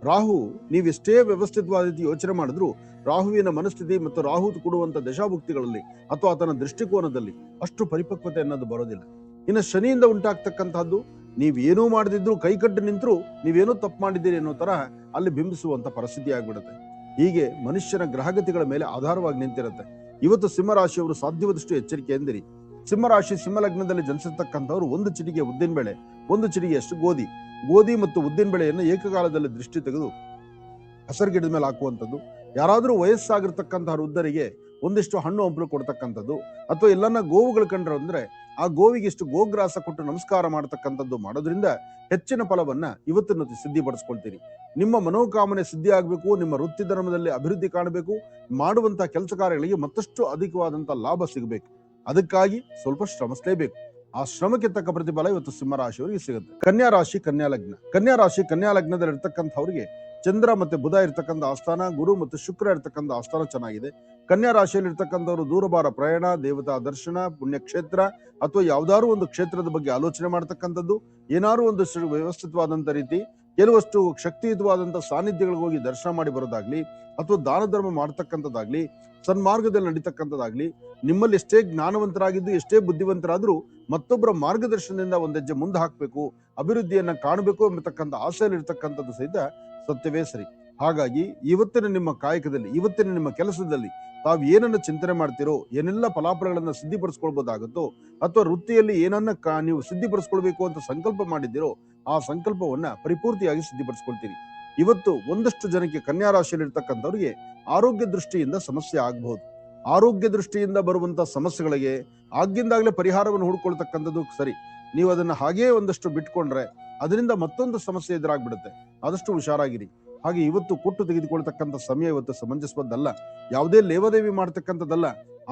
ರಾಹು ನೀವೆಷ್ಟೇ ವ್ಯವಸ್ಥಿತವಾದ ರೀತಿ ಯೋಚನೆ ಮಾಡಿದ್ರು ರಾಹುವಿನ ಮನಸ್ಥಿತಿ ಮತ್ತು ರಾಹು ಕೊಡುವಂತ ದಶಾಭುಕ್ತಿಗಳಲ್ಲಿ ಅಥವಾ ಆತನ ದೃಷ್ಟಿಕೋನದಲ್ಲಿ ಅಷ್ಟು ಪರಿಪಕ್ವತೆ ಅನ್ನೋದು ಬರೋದಿಲ್ಲ. ಇನ್ನು ಶನಿಯಿಂದ ಉಂಟಾಗ್ತಕ್ಕಂಥದ್ದು ನೀವೇನೂ ಮಾಡದಿದ್ರು ಕೈಕಟ್ಟು ನಿಂತರೂ ನೀವೇನೋ ತಪ್ಪು ಮಾಡಿದ್ದೀರಿ ಅನ್ನೋ ತರ ಅಲ್ಲಿ ಬಿಂಬಿಸುವಂತ ಪರಿಸ್ಥಿತಿ ಆಗ್ಬಿಡುತ್ತೆ. ಹೀಗೆ ಮನುಷ್ಯನ ಗ್ರಹಗತಿಗಳ ಮೇಲೆ ಆಧಾರವಾಗಿ ನಿಂತಿರುತ್ತೆ. ಇವತ್ತು ಸಿಂಹರಾಶಿಯವರು ಸಾಧ್ಯವಾದಷ್ಟು ಎಚ್ಚರಿಕೆ ಎಂದಿರಿ. ಸಿಂಹರಾಶಿ, ಸಿಂಹಲಗ್ನದಲ್ಲಿ ಜನಿಸಿರ್ತಕ್ಕಂಥವ್ರು ಒಂದು ಚಿಟಿಕೆ ಉದ್ದಿನ ಬೇಳೆ, ಒಂದು ಚಿಟಿಕೆಯಷ್ಟು ಗೋಧಿ ಮತ್ತು ಉದ್ದಿನ ಬೆಳೆಯನ್ನು ಏಕಕಾಲದಲ್ಲಿ ದೃಷ್ಟಿ ತೆಗೆದು ಹಸರುಗಿಡದ ಮೇಲೆ ಹಾಕುವಂಥದ್ದು, ಯಾರಾದ್ರೂ ವಯಸ್ಸಾಗಿರ್ತಕ್ಕಂತಹ ವೃದ್ಧರಿಗೆ ಒಂದಿಷ್ಟು ಹಣ್ಣು ಹಂಪಲು ಕೊಡ್ತಕ್ಕಂಥದ್ದು, ಅಥವಾ ಎಲ್ಲನ್ನ ಗೋವುಗಳು ಕಂಡ್ರೆ ಅಂದ್ರೆ ಆ ಗೋವಿಗೆ ಇಷ್ಟು ಗೋಗ್ರಾಸ ಕೊಟ್ಟು ನಮಸ್ಕಾರ ಮಾಡತಕ್ಕಂಥದ್ದು ಮಾಡೋದ್ರಿಂದ ಹೆಚ್ಚಿನ ಫಲವನ್ನ ಇವತ್ತನ್ನು ಸಿದ್ಧಿಪಡಿಸ್ಕೊಳ್ತೀರಿ. ನಿಮ್ಮ ಮನೋಕಾಮನೆ ಸಿದ್ಧಿ ಆಗ್ಬೇಕು, ನಿಮ್ಮ ವೃತ್ತಿ ಧರ್ಮದಲ್ಲಿ ಅಭಿವೃದ್ಧಿ ಕಾಣಬೇಕು, ಮಾಡುವಂತಹ ಕೆಲಸ ಕಾರ್ಯಗಳಿಗೆ ಮತ್ತಷ್ಟು ಅಧಿಕವಾದಂತಹ ಲಾಭ ಸಿಗಬೇಕು. ಅದಕ್ಕಾಗಿ ಸ್ವಲ್ಪ ಶ್ರಮಿಸಲೇಬೇಕು. ಆ ಶ್ರಮಕ್ಕೆ ತಕ್ಕ ಪ್ರತಿಫಲ ಇವತ್ತು ಸಿಂಹರಾಶಿಯವರಿಗೆ ಸಿಗುತ್ತೆ. ಕನ್ಯಾ ರಾಶಿ, ಕನ್ಯಾ ಲಗ್ನ. ಕನ್ಯಾ ರಾಶಿ, ಕನ್ಯಾ ಲಗ್ನದಲ್ಲಿ ಇರ್ತಕ್ಕಂಥವ್ರಿಗೆ ಚಂದ್ರ ಮತ್ತೆ ಬುಧ ಇರ್ತಕ್ಕಂಥ ಆಸ್ಥಾನ, ಗುರು ಮತ್ತು ಶುಕ್ರ ಇರ್ತಕ್ಕಂಥ ಆಸ್ಥಾನ ಚೆನ್ನಾಗಿದೆ. ಕನ್ಯಾ ರಾಶಿಯಲ್ಲಿ ಇರ್ತಕ್ಕಂಥವ್ರು ದೂರಬಾರ ಪ್ರಯಾಣ, ದೇವತಾ ದರ್ಶನ, ಪುಣ್ಯಕ್ಷೇತ್ರ ಅಥವಾ ಯಾವ್ದಾದ್ರು ಒಂದು ಕ್ಷೇತ್ರದ ಬಗ್ಗೆ ಆಲೋಚನೆ ಮಾಡ್ತಕ್ಕಂಥದ್ದು, ಏನಾದ್ರು ಒಂದು ವ್ಯವಸ್ಥಿತವಾದಂತ ರೀತಿ ಕೆಲವಷ್ಟು ಶಕ್ತಿಯುತವಾದಂತ ಸಾನ್ನಿಧ್ಯಗಳಿಗೆ ಹೋಗಿ ದರ್ಶನ ಮಾಡಿ ಬರೋದಾಗ್ಲಿ, ಅಥವಾ ದಾನ ಧರ್ಮ ಮಾಡ್ತಕ್ಕಂಥದ್ದಾಗ್ಲಿ, ಸನ್ಮಾರ್ಗದಲ್ಲಿ ನಡೀತಕ್ಕಂಥದ್ದಾಗ್ಲಿ, ನಿಮ್ಮಲ್ಲಿ ಎಷ್ಟೇ ಜ್ಞಾನವಂತರಾಗಿದ್ದು ಎಷ್ಟೇ ಬುದ್ಧಿವಂತರಾದ್ರೂ ಮತ್ತೊಬ್ಬರ ಮಾರ್ಗದರ್ಶನದಿಂದ ಒಂದೆಜ್ಜೆ ಮುಂದೆ ಹಾಕ್ಬೇಕು, ಅಭಿವೃದ್ಧಿಯನ್ನ ಕಾಣಬೇಕು ಎಂಬತಕ್ಕಂಥ ಆಸೆಯಲ್ಲಿ ಇರ್ತಕ್ಕಂಥದ್ದು ಸಹಿತ ಸತ್ಯವೇ ಸರಿ. ಹಾಗಾಗಿ ಇವತ್ತಿನ ನಿಮ್ಮ ಕಾಯಕದಲ್ಲಿ, ಇವತ್ತಿನ ನಿಮ್ಮ ಕೆಲಸದಲ್ಲಿ ತಾವು ಏನನ್ನ ಚಿಂತನೆ ಮಾಡ್ತಿರೋ, ಏನೆಲ್ಲ ಫಲಾಫಲಗಳನ್ನ ಸಿದ್ಧಿಪಡಿಸ್ಕೊಳ್ಬಹುದಾಗುತ್ತೋ, ಅಥವಾ ವೃತ್ತಿಯಲ್ಲಿ ಏನನ್ನ ನೀವು ಸಿದ್ಧಿಪಡಿಸ್ಕೊಳ್ಬೇಕು ಅಂತ ಸಂಕಲ್ಪ ಮಾಡಿದ್ದೀರೋ ಆ ಸಂಕಲ್ಪವನ್ನ ಪರಿಪೂರ್ತಿಯಾಗಿ ಸಿದ್ಧಿಪಡಿಸ್ಕೊಳ್ತೀರಿ. ಇವತ್ತು ಒಂದಷ್ಟು ಜನಕ್ಕೆ ಕನ್ಯಾ ರಾಶಿಯಲ್ಲಿ ಇರ್ತಕ್ಕಂಥವ್ರಿಗೆ ಆರೋಗ್ಯ ದೃಷ್ಟಿಯಿಂದ ಸಮಸ್ಯೆ ಆಗಬಹುದು. ಆರೋಗ್ಯ ದೃಷ್ಟಿಯಿಂದ ಬರುವಂತಹ ಸಮಸ್ಯೆಗಳಿಗೆ ಆಗಿಂದಾಗಲೇ ಪರಿಹಾರವನ್ನು ಹುಡ್ಕೊಳ್ತಕ್ಕಂಥದ್ದು ಸರಿ. ನೀವು ಅದನ್ನ ಹಾಗೇ ಒಂದಷ್ಟು ಬಿಟ್ಕೊಂಡ್ರೆ ಅದರಿಂದ ಮತ್ತೊಂದು ಸಮಸ್ಯೆ ಎದುರಾಗ್ಬಿಡುತ್ತೆ. ಆದಷ್ಟು ಹುಷಾರಾಗಿರಿ. ಹಾಗೆ ಇವತ್ತು ಕೊಟ್ಟು ತೆಗೆದುಕೊಳ್ತಕ್ಕಂಥ ಸಮಯ ಇವತ್ತು ಸಮಂಜಸವದ್ದಲ್ಲ. ಯಾವುದೇ ಲೇವದೇವಿ ಮಾಡ್ತಕ್ಕಂಥದ್ದಲ್ಲ.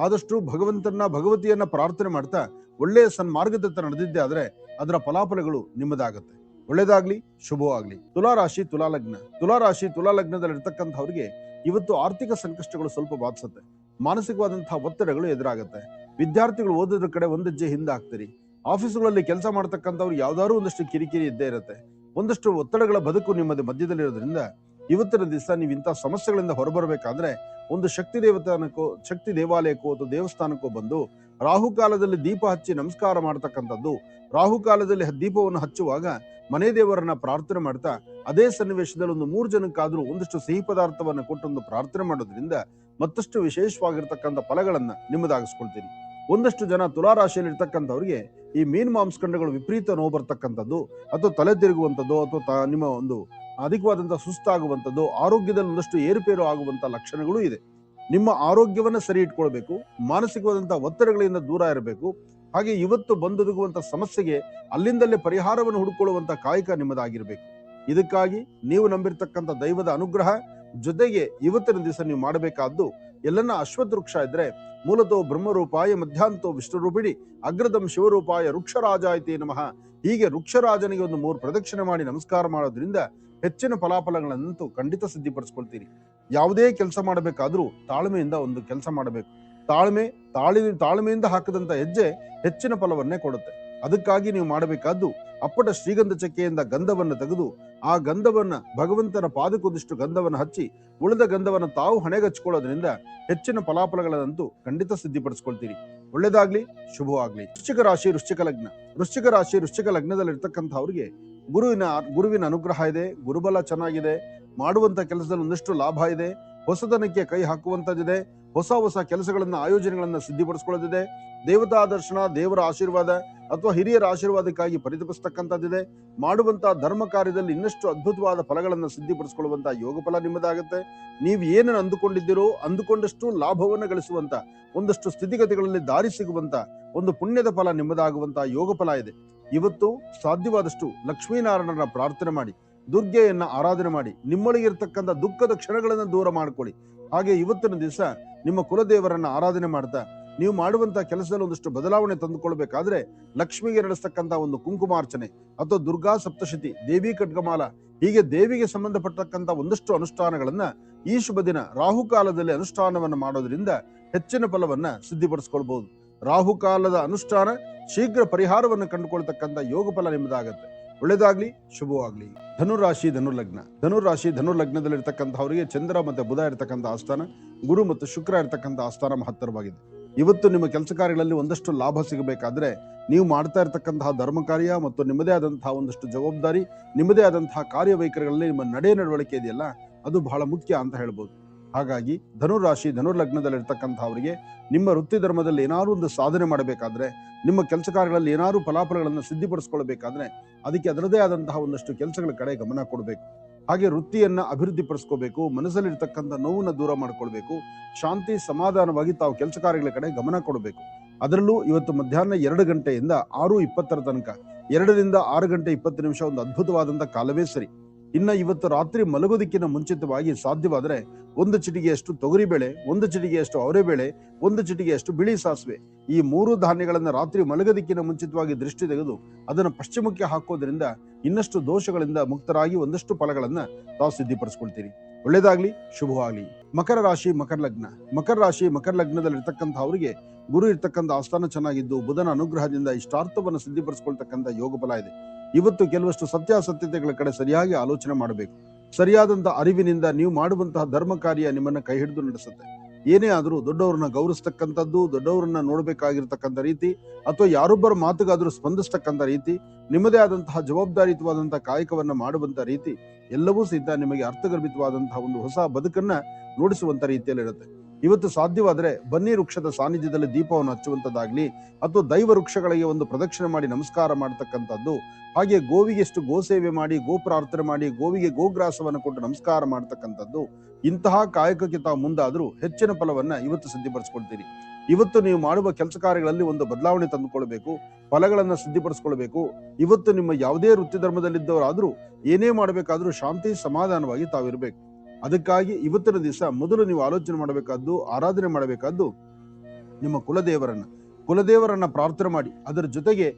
ಆದಷ್ಟು ಭಗವತಿಯನ್ನ ಪ್ರಾರ್ಥನೆ ಮಾಡ್ತಾ ಒಳ್ಳೆಯ ಸನ್ಮಾರ್ಗದತ್ತ ನಡೆದಿದ್ದೆ ಆದ್ರೆ ಅದರ ಫಲಾಫಲಗಳು ನಿಮ್ಮದಾಗತ್ತೆ. ಒಳ್ಳೇದಾಗ್ಲಿ, ಶುಭವಾಗ್ಲಿ. ತುಲಾರಾಶಿ ತುಲಾಲಗ್ನ. ತುಲಾರಾಶಿ ತುಲಾಲಗ್ನದಲ್ಲಿರ್ತಕ್ಕಂಥವ್ರಿಗೆ ಇವತ್ತು ಆರ್ಥಿಕ ಸಂಕಷ್ಟಗಳು ಸ್ವಲ್ಪ ಬಾಧಿಸುತ್ತೆ. ಮಾನಸಿಕವಾದಂತಹ ಒತ್ತಡಗಳು ಎದುರಾಗುತ್ತೆ. ವಿದ್ಯಾರ್ಥಿಗಳು ಓದೋದ್ರ ಕಡೆ ಒಂದೆಜ್ಜೆ ಹಿಂದೆ ಹಾಕ್ತೀರಿ. ಆಫೀಸುಗಳಲ್ಲಿ ಕೆಲಸ ಮಾಡ್ತಕ್ಕಂಥವ್ರು ಯಾವ್ದಾದ್ರು ಒಂದಷ್ಟು ಕಿರಿಕಿರಿ ಇದ್ದೇ ಇರುತ್ತೆ. ಒಂದಷ್ಟು ಒತ್ತಡಗಳ ಬದುಕು ನಿಮ್ಮದು ಮಧ್ಯದಲ್ಲಿರೋದ್ರಿಂದ ಇವತ್ತಿನ ದಿವಸ ನೀವು ಇಂಥ ಸಮಸ್ಯೆಗಳಿಂದ ಹೊರಬರಬೇಕಾದ್ರೆ ಒಂದು ಶಕ್ತಿ ದೇವಾಲಯಕ್ಕೋ ಅಥವಾ ದೇವಸ್ಥಾನಕ್ಕೋ ಬಂದು ರಾಹುಕಾಲದಲ್ಲಿ ದೀಪ ಹಚ್ಚಿ ನಮಸ್ಕಾರ ಮಾಡ್ತಕ್ಕಂಥದ್ದು. ರಾಹುಕಾಲದಲ್ಲಿ ದೀಪವನ್ನು ಹಚ್ಚುವಾಗ ಮನೆ ದೇವರನ್ನ ಪ್ರಾರ್ಥನೆ ಮಾಡ್ತಾ ಅದೇ ಸನ್ನಿವೇಶದಲ್ಲಿ ಒಂದು 3 ಜನಕ್ಕಾದ್ರೂ ಒಂದಷ್ಟು ಸಿಹಿ ಪದಾರ್ಥವನ್ನ ಕೊಟ್ಟೊಂದು ಪ್ರಾರ್ಥನೆ ಮಾಡೋದ್ರಿಂದ ಮತ್ತಷ್ಟು ವಿಶೇಷವಾಗಿರ್ತಕ್ಕಂಥ ಫಲಗಳನ್ನ ನಿಮ್ಮದಾಗಿಸ್ಕೊಳ್ತೀರಿ. ಒಂದಷ್ಟು ಜನ ತುಲಾರಾಶಿಯಲ್ಲಿ ಇರ್ತಕ್ಕಂಥವ್ರಿಗೆ ಈ ಮೀನು ಮಾಂಸಖಂಡಗಳು ವಿಪರೀತ ನೋವು ಬರ್ತಕ್ಕಂಥದ್ದು ಅಥವಾ ತಲೆ ತಿರುಗುವಂಥದ್ದು ಅಥವಾ ನಿಮ್ಮ ಒಂದು ಅಧಿಕವಾದಂತಹ ಸುಸ್ತಾಗುವಂಥದ್ದು, ಆರೋಗ್ಯದಲ್ಲಿ ಒಂದಷ್ಟು ಏರುಪೇರು ಆಗುವಂತ ಲಕ್ಷಣಗಳು ಇದೆ. ನಿಮ್ಮ ಆರೋಗ್ಯವನ್ನ ಸರಿ ಇಟ್ಕೊಳ್ಬೇಕು. ಮಾನಸಿಕವಾದಂತಹ ಒತ್ತಡಗಳಿಂದ ದೂರ ಇರಬೇಕು. ಹಾಗೆ ಇವತ್ತು ಬಂದೊದಗುವಂತ ಸಮಸ್ಯೆಗೆ ಅಲ್ಲಿಂದಲೇ ಪರಿಹಾರವನ್ನು ಹುಡುಕೊಳ್ಳುವಂತ ಕಾಯಕ ನಿಮ್ಮದಾಗಿರ್ಬೇಕು. ಇದಕ್ಕಾಗಿ ನೀವು ನಂಬಿರ್ತಕ್ಕಂಥ ದೈವದ ಅನುಗ್ರಹ ಜೊತೆಗೆ ಇವತ್ತಿನ ದಿವಸ ನೀವು ಮಾಡಬೇಕಾದ್ದು ಎಲ್ಲನ್ನ ಅಶ್ವತ್ಥ ವೃಕ್ಷ ಇದ್ರೆ ಮೂಲತೋ ಬ್ರಹ್ಮರೂಪಾಯ ಮಧ್ಯಾಂತೋ ವಿಷ್ಣುರೂಪಿಣಿ ಅಗ್ರದಂ ಶಿವರೂಪಾಯ ವೃಕ್ಷರಾಜಾಯತೆ ನಮಃ. ಹೀಗೆ ವೃಕ್ಷರಾಜನಿಗೆ ಒಂದು 3 ಪ್ರದಕ್ಷಿಣೆ ಮಾಡಿ ನಮಸ್ಕಾರ ಮಾಡೋದ್ರಿಂದ ಹೆಚ್ಚಿನ ಫಲಾಫಲಗಳನ್ನಂತೂ ಖಂಡಿತ ಸಿದ್ಧಿಪಡಿಸ್ಕೊಳ್ತೀರಿ. ಯಾವುದೇ ಕೆಲಸ ಮಾಡಬೇಕಾದ್ರೂ ತಾಳ್ಮೆಯಿಂದ ಒಂದು ಕೆಲಸ ಮಾಡಬೇಕು. ತಾಳ್ಮೆಯಿಂದ ಹಾಕದಂತ ಹೆಜ್ಜೆ ಹೆಚ್ಚಿನ ಫಲವನ್ನೇ ಕೊಡುತ್ತೆ. ಅದಕ್ಕಾಗಿ ನೀವು ಮಾಡಬೇಕಾದ್ದು ಅಪ್ಪಟ ಶ್ರೀಗಂಧ ಚಕ್ಕೆಯಿಂದ ಗಂಧವನ್ನು ತೆಗೆದು ಆ ಗಂಧವನ್ನ ಭಗವಂತನ ಪಾದಕ್ಕೊಂದಿಷ್ಟು ಗಂಧವನ್ನು ಹಚ್ಚಿ ಉಳಿದ ಗಂಧವನ್ನು ತಾವು ಹಣೆಗಚ್ಕೊಳ್ಳೋದ್ರಿಂದ ಹೆಚ್ಚಿನ ಫಲಾಫಲಗಳನ್ನಂತೂ ಖಂಡಿತ ಸಿದ್ಧಿಪಡಿಸ್ಕೊಳ್ತೀರಿ. ಒಳ್ಳೇದಾಗ್ಲಿ, ಶುಭವಾಗ್ಲಿ. ವೃಶ್ಚಿಕ ರಾಶಿ ವೃಶ್ಚಿಕ ಲಗ್ನ. ವೃಶ್ಚಿಕ ರಾಶಿ ವೃಶ್ಚಿಕ ಲಗ್ನದಲ್ಲಿ ಇರ್ತಕ್ಕಂಥವ್ರಿಗೆ ಗುರುವಿನ ಅನುಗ್ರಹ ಇದೆ. ಗುರುಬಲ ಚೆನ್ನಾಗಿದೆ. ಮಾಡುವಂತ ಕೆಲಸದಲ್ಲಿ ಒಂದಷ್ಟು ಲಾಭ ಇದೆ. ಹೊಸತನಕ್ಕೆ ಕೈ ಹಾಕುವಂತದ್ದಿದೆ. ಹೊಸ ಕೆಲಸಗಳನ್ನ ಆಯೋಜನೆಗಳನ್ನ ಸಿದ್ಧಿಪಡಿಸ್ಕೊಳ್ಳೋದಿದೆ. ದೇವತಾ ದರ್ಶನ, ದೇವರ ಆಶೀರ್ವಾದ ಅಥವಾ ಹಿರಿಯರ ಆಶೀರ್ವಾದಕ್ಕಾಗಿ ಪರಿತಪಿಸ್ತಕ್ಕಂಥದ್ದಿದೆ. ಮಾಡುವಂತಹ ಧರ್ಮ ಕಾರ್ಯದಲ್ಲಿ ಇನ್ನಷ್ಟು ಅದ್ಭುತವಾದ ಫಲಗಳನ್ನು ಸಿದ್ಧಿಪಡಿಸಿಕೊಳ್ಳುವಂತಹ ಯೋಗ ಫಲ ನಿಮ್ಮದಾಗುತ್ತೆ. ನೀವು ಏನನ್ನು ಅಂದುಕೊಂಡಿದ್ದೀರೋ ಅಂದುಕೊಂಡಷ್ಟು ಲಾಭವನ್ನು ಗಳಿಸುವಂತ ಒಂದಷ್ಟು ಸ್ಥಿತಿಗತಿಗಳಲ್ಲಿ ದಾರಿ ಸಿಗುವಂತ ಒಂದು ಪುಣ್ಯದ ಫಲ ನಿಮ್ಮದಾಗುವಂತಹ ಯೋಗ ಫಲ ಇದೆ. ಇವತ್ತು ಸಾಧ್ಯವಾದಷ್ಟು ಲಕ್ಷ್ಮೀನಾರಾಯಣನ ಪ್ರಾರ್ಥನೆ ಮಾಡಿ, ದುರ್ಗೆಯನ್ನ ಆರಾಧನೆ ಮಾಡಿ, ನಿಮ್ಮೊಳಗಿರ್ತಕ್ಕಂಥ ದುಃಖದ ಕ್ಷಣಗಳನ್ನು ದೂರ ಮಾಡ್ಕೊಳ್ಳಿ. ಹಾಗೆ ಇವತ್ತಿನ ದಿವಸ ನಿಮ್ಮ ಕುಲದೇವರನ್ನ ಆರಾಧನೆ ಮಾಡ್ತಾ ನೀವು ಮಾಡುವಂತಹ ಕೆಲಸದಲ್ಲಿ ಒಂದಷ್ಟು ಬದಲಾವಣೆ ತಂದುಕೊಳ್ಬೇಕಾದ್ರೆ ಲಕ್ಷ್ಮಿಗೆ ನಡೆಸ್ತಕ್ಕಂಥ ಒಂದು ಕುಂಕುಮಾರ್ಚನೆ ಅಥವಾ ದುರ್ಗಾ ಸಪ್ತಶತಿ, ದೇವಿ ಖಡ್ಗಮಾಲ, ಹೀಗೆ ದೇವಿಗೆ ಸಂಬಂಧಪಟ್ಟಕ್ಕಂಥ ಒಂದಷ್ಟು ಅನುಷ್ಠಾನಗಳನ್ನ ಈ ಶುಭ ದಿನ ರಾಹುಕಾಲದಲ್ಲಿ ಅನುಷ್ಠಾನವನ್ನು ಮಾಡೋದ್ರಿಂದ ಹೆಚ್ಚಿನ ಫಲವನ್ನ ಸಿದ್ಧಿಪಡಿಸ್ಕೊಳ್ಬಹುದು. ರಾಹುಕಾಲದ ಅನುಷ್ಠಾನ ಶೀಘ್ರ ಪರಿಹಾರವನ್ನು ಕಂಡುಕೊಳ್ತಕ್ಕಂಥ ಯೋಗ ಫಲ ನಿಮ್ಮದಾಗತ್ತೆ. ಒಳ್ಳೇದಾಗ್ಲಿ, ಶುಭವಾಗ್ಲಿ. ಧನುರಾಶಿ ಧನುರ್ಲಗ್ನ. ಧನುರಾಶಿ ಧನುರ್ಲಗ್ನದಲ್ಲಿರ್ತಕ್ಕಂಥವರಿಗೆ ಚಂದ್ರ ಮತ್ತೆ ಬುಧ ಇರತಕ್ಕಂಥ ಆಸ್ಥಾನ, ಗುರು ಮತ್ತು ಶುಕ್ರ ಇರತಕ್ಕಂಥ ಆಸ್ಥಾನ ಮಹತ್ತರವಾಗಿದೆ. ಇವತ್ತು ನಿಮ್ಮ ಕೆಲಸ ಕಾರ್ಯಗಳಲ್ಲಿ ಒಂದಷ್ಟು ಲಾಭ ಸಿಗಬೇಕಾದ್ರೆ ನೀವು ಮಾಡ್ತಾ ಇರತಕ್ಕಂತಹ ಧರ್ಮ ಕಾರ್ಯ ಮತ್ತು ನಿಮ್ಮದೇ ಆದಂತಹ ಒಂದಷ್ಟು ಜವಾಬ್ದಾರಿ, ನಿಮ್ಮದೇ ಆದಂತಹ ಕಾರ್ಯವೈಖರಿಗಳಲ್ಲಿ ನಿಮ್ಮ ನಡವಳಿಕೆ ಇದೆಯಲ್ಲ, ಅದು ಬಹಳ ಮುಖ್ಯ ಅಂತ ಹೇಳ್ಬೋದು. ಹಾಗಾಗಿ ಧನುರಾಶಿ ಧನುರ್ಲಗ್ನದಲ್ಲಿರ್ತಕ್ಕಂಥವರಿಗೆ ನಿಮ್ಮ ವೃತ್ತಿ ಧರ್ಮದಲ್ಲಿ ಏನಾದ್ರು ಒಂದು ಸಾಧನೆ ಮಾಡಬೇಕಾದ್ರೆ, ನಿಮ್ಮ ಕೆಲಸ ಕಾರ್ಯಗಳಲ್ಲಿ ಏನಾದ್ರು ಫಲಾಫಲಗಳನ್ನು ಸಿದ್ಧಿಪಡಿಸ್ಕೊಳ್ಬೇಕಾದ್ರೆ ಅದಕ್ಕೆ ಅದರದೇ ಆದಂತಹ ಒಂದಷ್ಟು ಕೆಲಸಗಳ ಕಡೆ ಗಮನ ಕೊಡಬೇಕು. ಹಾಗೆ ವೃತ್ತಿಯನ್ನ ಅಭಿವೃದ್ಧಿಪಡಿಸ್ಕೋಬೇಕು. ಮನಸ್ಸಲ್ಲಿರ್ತಕ್ಕಂಥ ನೋವನ್ನ ದೂರ ಮಾಡ್ಕೊಳ್ಬೇಕು. ಶಾಂತಿ ಸಮಾಧಾನವಾಗಿ ತಾವು ಕೆಲಸ ಕಾರ್ಯಗಳ ಕಡೆ ಗಮನ ಕೊಡಬೇಕು. ಅದರಲ್ಲೂ ಇವತ್ತು ಮಧ್ಯಾಹ್ನ 2 ಗಂಟೆಯಿಂದ 6:20 ತನಕ 2 ರಿಂದ 6 ಗಂಟೆ 20 ನಿಮಿಷ ಒಂದು ಅದ್ಭುತವಾದಂತಹ ಕಾಲವೇ ಸರಿ. ಇನ್ನ ಇವತ್ತು ರಾತ್ರಿ ಮಲಗೋದಕ್ಕಿಂತ ಮುಂಚಿತವಾಗಿ ಸಾಧ್ಯವಾದರೆ 1 ಚಿಟಿಗೆಯಷ್ಟು ತೊಗರಿಬೇಳೆ, 1 ಚಿಟಿಗೆಯಷ್ಟು ಅವರೆಬೇಳೆ, 1 ಚಿಟಿಗೆಯಷ್ಟು ಬಿಳಿ ಸಾಸಿವೆ, ಈ 3 ಧಾನ್ಯಗಳನ್ನ ರಾತ್ರಿ ಮಲಗೋದಕ್ಕಿಂತ ಮುಂಚಿತವಾಗಿ ದೃಷ್ಟಿ ತೆಗೆದು ಅದನ್ನು ಪಶ್ಚಿಮಕ್ಕೆ ಹಾಕೋದ್ರಿಂದ ಇನ್ನಷ್ಟು ದೋಷಗಳಿಂದ ಮುಕ್ತರಾಗಿ ಒಂದಷ್ಟು ಫಲಗಳನ್ನ ತಾವು ಸಿದ್ಧಿಪಡಿಸ್ಕೊಳ್ತೀರಿ. ಒಳ್ಳೇದಾಗ್ಲಿ, ಶುಭವಾಗ್ಲಿ. ಮಕರ ರಾಶಿ ಮಕರ ಲಗ್ನ. ಮಕರ ರಾಶಿ ಮಕರ ಲಗ್ನದಲ್ಲಿ ಇರ್ತಕ್ಕಂಥ ಅವರಿಗೆ ಗುರು ಇರ್ತಕ್ಕಂಥ ಆಸ್ಥಾನ ಚೆನ್ನಾಗಿದ್ದು ಬುಧನ ಅನುಗ್ರಹದಿಂದ ಇಷ್ಟಾರ್ಥವನ್ನು ಸಿದ್ಧಿಪಡಿಸ್ಕೊಳ್ತಕ್ಕಂಥ ಯೋಗ ಫಲ ಇದೆ. ಇವತ್ತು ಕೆಲವಷ್ಟು ಸತ್ಯಾಸತ್ಯತೆಗಳ ಕಡೆ ಸರಿಯಾಗಿ ಆಲೋಚನೆ ಮಾಡಬೇಕು. ಸರಿಯಾದಂತಹ ಅರಿವಿನಿಂದ ನೀವು ಮಾಡುವಂತಹ ಧರ್ಮ ಕಾರ್ಯ ನಿಮ್ಮನ್ನ ಕೈ ಹಿಡಿದು ನಡೆಸುತ್ತೆ. ಏನೇ ಆದರೂ ದೊಡ್ಡವರನ್ನ ಗೌರವಿಸ್ತಕ್ಕಂಥದ್ದು, ದೊಡ್ಡವರನ್ನ ನೋಡ್ಬೇಕಾಗಿರ್ತಕ್ಕಂಥ ರೀತಿ ಅಥವಾ ಯಾರೊಬ್ಬರ ಮಾತುಗಾದ್ರೂ ಸ್ಪಂದಿಸ್ತಕ್ಕಂಥ ರೀತಿ, ನಿಮ್ಮದೇ ಆದಂತಹ ಜವಾಬ್ದಾರಿಯುತವಾದಂತಹ ಕಾಯಕವನ್ನ ಮಾಡುವಂತ ರೀತಿ ಎಲ್ಲವೂ ಸಿದ್ಧ ನಿಮಗೆ ಅರ್ಥಗರ್ಭಿತವಾದಂತಹ ಒಂದು ಹೊಸ ಬದುಕನ್ನ ನೋಡಿಸುವಂತ ರೀತಿಯಲ್ಲಿರುತ್ತೆ. ಇವತ್ತು ಸಾಧ್ಯವಾದರೆ ಬನ್ನಿ ವೃಕ್ಷದ ಸಾನ್ನಿಧ್ಯದಲ್ಲಿ ದೀಪವನ್ನು ಹಚ್ಚುವಂತದ್ದಾಗ್ಲಿ, ಅಥವಾ ದೈವ ವೃಕ್ಷಗಳಿಗೆ ಒಂದು ಪ್ರದಕ್ಷಿಣೆ ಮಾಡಿ ನಮಸ್ಕಾರ ಮಾಡತಕ್ಕಂಥದ್ದು, ಹಾಗೆ ಗೋವಿಗೆ ಎಷ್ಟು ಗೋ ಸೇವೆ ಮಾಡಿ, ಗೋ ಪ್ರಾರ್ಥನೆ ಮಾಡಿ, ಗೋವಿಗೆ ಗೋಗ್ರಾಸವನ್ನು ಕೊಟ್ಟು ನಮಸ್ಕಾರ ಮಾಡತಕ್ಕಂಥದ್ದು, ಇಂತಹ ಕಾಯಕಕ್ಕೆ ತಾವು ಮುಂದಾದರೂ ಹೆಚ್ಚಿನ ಫಲವನ್ನ ಇವತ್ತು ಸಿದ್ಧಿಪಡಿಸ್ಕೊಳ್ತೀರಿ. ಇವತ್ತು ನೀವು ಮಾಡುವ ಕೆಲಸ ಕಾರ್ಯಗಳಲ್ಲಿ ಒಂದು ಬದಲಾವಣೆ ತಂದುಕೊಳ್ಬೇಕು, ಫಲಗಳನ್ನ ಸಿದ್ಧಿಪಡಿಸ್ಕೊಳ್ಬೇಕು. ಇವತ್ತು ನಿಮ್ಮ ಯಾವುದೇ ವೃತ್ತಿ ಧರ್ಮದಲ್ಲಿದ್ದವರಾದ್ರೂ ಏನೇ ಮಾಡಬೇಕಾದ್ರೂ ಶಾಂತಿ ಸಮಾಧಾನವಾಗಿ ತಾವಿರ್ಬೇಕು. ಅದಕ್ಕಾಗಿ ಇವತ್ತಿನ ದಿವಸ ಮೊದಲು ನೀವು ಆಲೋಚನೆ ಮಾಡಬೇಕಾದ್ದು, ಆರಾಧನೆ ಮಾಡಬೇಕಾದ್ದು ನಿಮ್ಮ ಕುಲದೇವರನ್ನ ಪ್ರಾರ್ಥನೆ ಮಾಡಿ, ಅದರ ಜೊತೆಗೆ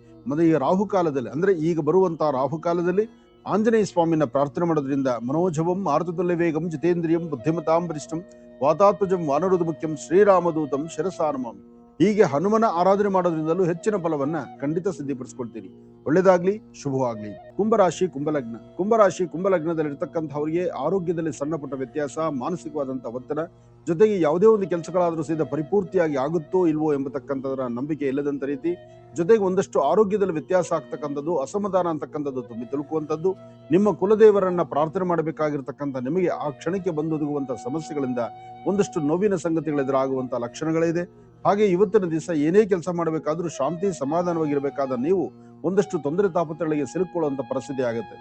ಈ ರಾಹುಕಾಲದಲ್ಲಿ, ಅಂದ್ರೆ ಈಗ ಬರುವಂತಹ ರಾಹುಕಾಲದಲ್ಲಿ ಆಂಜನೇಯ ಸ್ವಾಮಿನ ಪ್ರಾರ್ಥನೆ ಮಾಡೋದ್ರಿಂದ ಮನೋಜವಂ ಆರ್ತುಲ್ಯ ವೇಗಂ ಜಿತೇಂದ್ರಿಯಂ ಬುದ್ಧಿಮತಾಂ ವರಿಷ್ಠಂ ವಾತಾತ್ಮಜಂ ವಾನರುದ ಮುಖ್ಯಂ ಶ್ರೀರಾಮದೂತಂ ಶಿರಸಾನಮಾಮಿ. ಹೀಗೆ ಹನುಮನ ಆರಾಧನೆ ಮಾಡೋದ್ರಿಂದಲೂ ಹೆಚ್ಚಿನ ಫಲವನ್ನ ಖಂಡಿತ ಸಿದ್ಧಿಪಡಿಸ್ಕೊಳ್ತೀರಿ. ಒಳ್ಳೇದಾಗ್ಲಿ, ಶುಭವಾಗ್ಲಿ. ಕುಂಭರಾಶಿ ಕುಂಭಲಗ್ನದಲ್ಲಿರ್ತಕ್ಕಂಥವರಿಗೆ ಆರೋಗ್ಯದಲ್ಲಿ ಸಣ್ಣ ಪುಟ್ಟ ವ್ಯತ್ಯಾಸ, ಮಾನಸಿಕವಾದಂತಹ ಒತ್ತಡ, ಜೊತೆಗೆ ಯಾವುದೇ ಒಂದು ಕೆಲಸಗಳಾದ್ರೂ ಸಹಿತ ಪರಿಪೂರ್ತಿಯಾಗಿ ಆಗುತ್ತೋ ಇಲ್ವೋ ಎಂಬತಕ್ಕಂಥದ್ರ ನಂಬಿಕೆ ಇಲ್ಲದಂತ ರೀತಿ, ಜೊತೆಗೆ ಒಂದಷ್ಟು ಆರೋಗ್ಯದಲ್ಲಿ ವ್ಯತ್ಯಾಸ ಆಗ್ತಕ್ಕಂಥದ್ದು, ಅಸಮಾಧಾನ ಅಂತಕ್ಕಂಥದ್ದು ತುಂಬಿ ತುಳುಕುವಂಥದ್ದು, ನಿಮ್ಮ ಕುಲದೇವರನ್ನ ಪ್ರಾರ್ಥನೆ ಮಾಡಬೇಕಾಗಿರ್ತಕ್ಕಂಥ ನಿಮಗೆ ಆ ಕ್ಷಣಕ್ಕೆ ಬಂದೊದಗುವಂತಹ ಸಮಸ್ಯೆಗಳಿಂದ ಒಂದಷ್ಟು ನೋವಿನ ಸಂಗತಿಗಳು ಎದುರಾಗುವಂತಹ ಲಕ್ಷಣಗಳಿದೆ. ಹಾಗೆ ಇವತ್ತಿನ ದಿವಸ ಏನೇ ಕೆಲಸ ಮಾಡಬೇಕಾದ್ರೂ ಶಾಂತಿ ಸಮಾಧಾನವಾಗಿರಬೇಕಾದ ನೀವು ಒಂದಷ್ಟು ತೊಂದರೆ ತಾಪತ್ರಗಳಿಗೆ ಸಿಲುಕೊಳ್ಳುವಂತ ಪರಿಸ್ಥಿತಿ ಆಗುತ್ತೆ.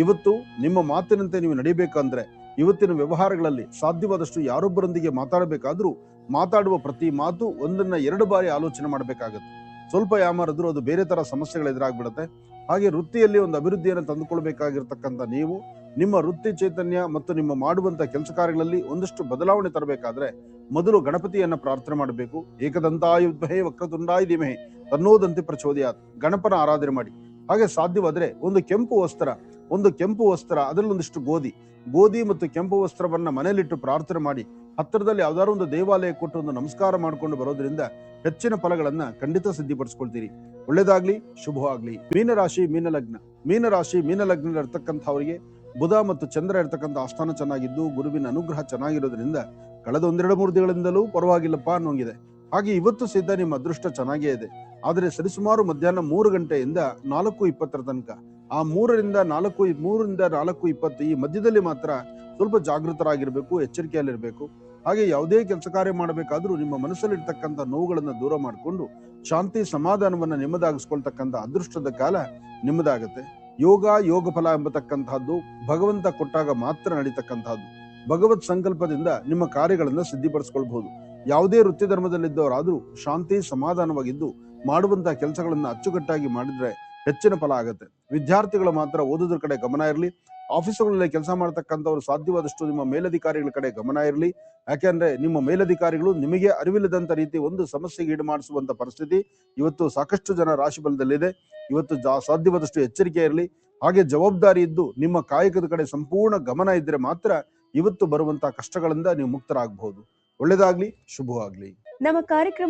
ಇವತ್ತು ನಿಮ್ಮ ಮಾತಿನಂತೆ ನೀವು ನಡೀಬೇಕಂದ್ರೆ ಇವತ್ತಿನ ವ್ಯವಹಾರಗಳಲ್ಲಿ ಸಾಧ್ಯವಾದಷ್ಟು ಯಾರೊಬ್ಬರೊಂದಿಗೆ ಮಾತಾಡಬೇಕಾದ್ರೂ ಮಾತಾಡುವ ಪ್ರತಿ ಮಾತು ಒಂದನ್ನ 2 ಬಾರಿ ಆಲೋಚನೆ ಮಾಡಬೇಕಾಗುತ್ತೆ. ಸ್ವಲ್ಪ ಯಾಮಾರಿದ್ರು ಅದು ಬೇರೆ ತರ ಸಮಸ್ಯೆಗಳು ಎದುರಾಗ್ಬಿಡುತ್ತೆ. ಹಾಗೆ ವೃತ್ತಿಯಲ್ಲಿ ಒಂದು ಅಭಿವೃದ್ಧಿಯನ್ನು ತಂದುಕೊಳ್ಬೇಕಾಗಿರ್ತಕ್ಕಂಥ ನೀವು ನಿಮ್ಮ ವೃತ್ತಿ ಚೈತನ್ಯ ಮತ್ತು ನಿಮ್ಮ ಮಾಡುವಂತ ಕೆಲಸ ಕಾರ್ಯಗಳಲ್ಲಿ ಒಂದಷ್ಟು ಬದಲಾವಣೆ ತರಬೇಕಾದ್ರೆ ಮೊದಲು ಗಣಪತಿಯನ್ನ ಪ್ರಾರ್ಥನೆ ಮಾಡಬೇಕು. ಏಕದಂತಾಯ ವಿದ್ಮಹೇ ವಕ್ರತುಂಡಾಯ ಧೀಮಹಿ ತನ್ನೋದಂತೆ ಪ್ರಚೋದಯಾತ್. ಗಣಪನ ಆರಾಧನೆ ಮಾಡಿ. ಹಾಗೆ ಸಾಧ್ಯವಾದ್ರೆ ಒಂದು ಕೆಂಪು ವಸ್ತ್ರ ಅದರಲ್ಲಿ ಒಂದಿಷ್ಟು ಗೋಧಿ ಮತ್ತು ಕೆಂಪು ವಸ್ತ್ರವನ್ನ ಮನೆಯಲ್ಲಿಟ್ಟು ಪ್ರಾರ್ಥನೆ ಮಾಡಿ ಹತ್ತಿರದಲ್ಲಿ ಯಾವ್ದಾದ್ರು ಒಂದು ದೇವಾಲಯ ಕೊಟ್ಟು ಒಂದು ನಮಸ್ಕಾರ ಮಾಡಿಕೊಂಡು ಬರೋದ್ರಿಂದ ಹೆಚ್ಚಿನ ಫಲಗಳನ್ನ ಖಂಡಿತ ಸಿದ್ಧಿಪಡಿಸ್ಕೊಳ್ತೀರಿ. ಒಳ್ಳೇದಾಗ್ಲಿ, ಶುಭವಾಗ್ಲಿ. ಮೀನರಾಶಿ ಮೀನಲಗ್ನ ಇರ್ತಕ್ಕಂಥವರಿಗೆ ಬುಧ ಮತ್ತು ಚಂದ್ರ ಇರ್ತಕ್ಕಂಥ ಆಸ್ಥಾನ ಚೆನ್ನಾಗಿದ್ದು ಗುರುವಿನ ಅನುಗ್ರಹ ಚೆನ್ನಾಗಿರೋದ್ರಿಂದ ಕಳೆದ 1-2-3 ದಿನಗಳಿಂದಲೂ ಪರವಾಗಿಲ್ಲಪ್ಪ ಅನ್ನೋಂಗಿದೆ. ಹಾಗೆ ಇವತ್ತು ಸಿದ್ಧ ನಿಮ್ಮ ಅದೃಷ್ಟ ಚೆನ್ನಾಗೇ ಇದೆ. ಆದರೆ ಸರಿಸುಮಾರು ಮಧ್ಯಾಹ್ನ 3 ಗಂಟೆಯಿಂದ 4:20 ತನಕ, ಆ 3ರಿಂದ 4:20 ಈ ಮಧ್ಯದಲ್ಲಿ ಮಾತ್ರ ಸ್ವಲ್ಪ ಜಾಗೃತರಾಗಿರ್ಬೇಕು, ಎಚ್ಚರಿಕೆಯಲ್ಲಿರ್ಬೇಕು. ಹಾಗೆ ಯಾವುದೇ ಕೆಲಸ ಕಾರ್ಯ ಮಾಡಬೇಕಾದ್ರೂ ನಿಮ್ಮ ಮನಸ್ಸಲ್ಲಿರ್ತಕ್ಕಂಥ ನೋವುಗಳನ್ನ ದೂರ ಮಾಡಿಕೊಂಡು ಶಾಂತಿ ಸಮಾಧಾನವನ್ನ ನಿಮ್ಮದಾಗಿಸ್ಕೊಳ್ತಕ್ಕಂಥ ಅದೃಷ್ಟದ ಕಾಲ ನಿಮ್ಮದಾಗತ್ತೆ. ಯೋಗ ಫಲ ಎಂಬತಕ್ಕಂತಹದ್ದು ಭಗವಂತ ಕೊಟ್ಟಾಗ ಮಾತ್ರ ನಡೀತಕ್ಕಂತಹದ್ದು. ಭಗವತ್ ಸಂಕಲ್ಪದಿಂದ ನಿಮ್ಮ ಕಾರ್ಯಗಳನ್ನ ಸಿದ್ಧಿಪಡಿಸ್ಕೊಳ್ಬಹುದು. ಯಾವುದೇ ವೃತ್ತಿ ಧರ್ಮದಲ್ಲಿದ್ದವರಾದ್ರೂ ಶಾಂತಿ ಸಮಾಧಾನವಾಗಿದ್ದು ಮಾಡುವಂತಹ ಕೆಲಸಗಳನ್ನ ಅಚ್ಚುಕಟ್ಟಾಗಿ ಮಾಡಿದ್ರೆ ಹೆಚ್ಚಿನ ಫಲ ಆಗತ್ತೆ. ವಿದ್ಯಾರ್ಥಿಗಳು ಮಾತ್ರ ಓದೋದ್ರ ಕಡೆ ಗಮನ ಇರಲಿ. ಆಫೀಸುಗಳಲ್ಲಿ ಕೆಲಸ ಮಾಡತಕ್ಕಂಥವ್ರು ಸಾಧ್ಯವಾದಷ್ಟು ನಿಮ್ಮ ಮೇಲಧಿಕಾರಿಗಳ ಕಡೆ ಗಮನ ಇರಲಿ. ಯಾಕೆಂದ್ರೆ ನಿಮ್ಮ ಮೇಲಧಿಕಾರಿಗಳು ನಿಮಗೆ ಅರಿವಿಲ್ಲದಂತ ರೀತಿ ಒಂದು ಸಮಸ್ಯೆಗೆ ಈಡು ಮಾಡಿಸುವಂತ ಪರಿಸ್ಥಿತಿ ಇವತ್ತು ಸಾಕಷ್ಟು ಜನ ರಾಶಿ ಬಲದಲ್ಲಿದೆ. ಇವತ್ತು ಸಾಧ್ಯವಾದಷ್ಟು ಎಚ್ಚರಿಕೆ ಇರಲಿ. ಹಾಗೆ ಜವಾಬ್ದಾರಿ ಇದ್ದು ನಿಮ್ಮ ಕಾಯಕದ ಕಡೆ ಸಂಪೂರ್ಣ ಗಮನ ಇದ್ರೆ ಮಾತ್ರ ಇವತ್ತು ಬರುವಂತಹ ಕಷ್ಟಗಳಿಂದ ನೀವು ಮುಕ್ತರಾಗಬಹುದು. ಒಳ್ಳೆದಾಗ್ಲಿ, ಶುಭವಾಗ್ಲಿ. ನಮ್ಮ ಕಾರ್ಯಕ್ರಮ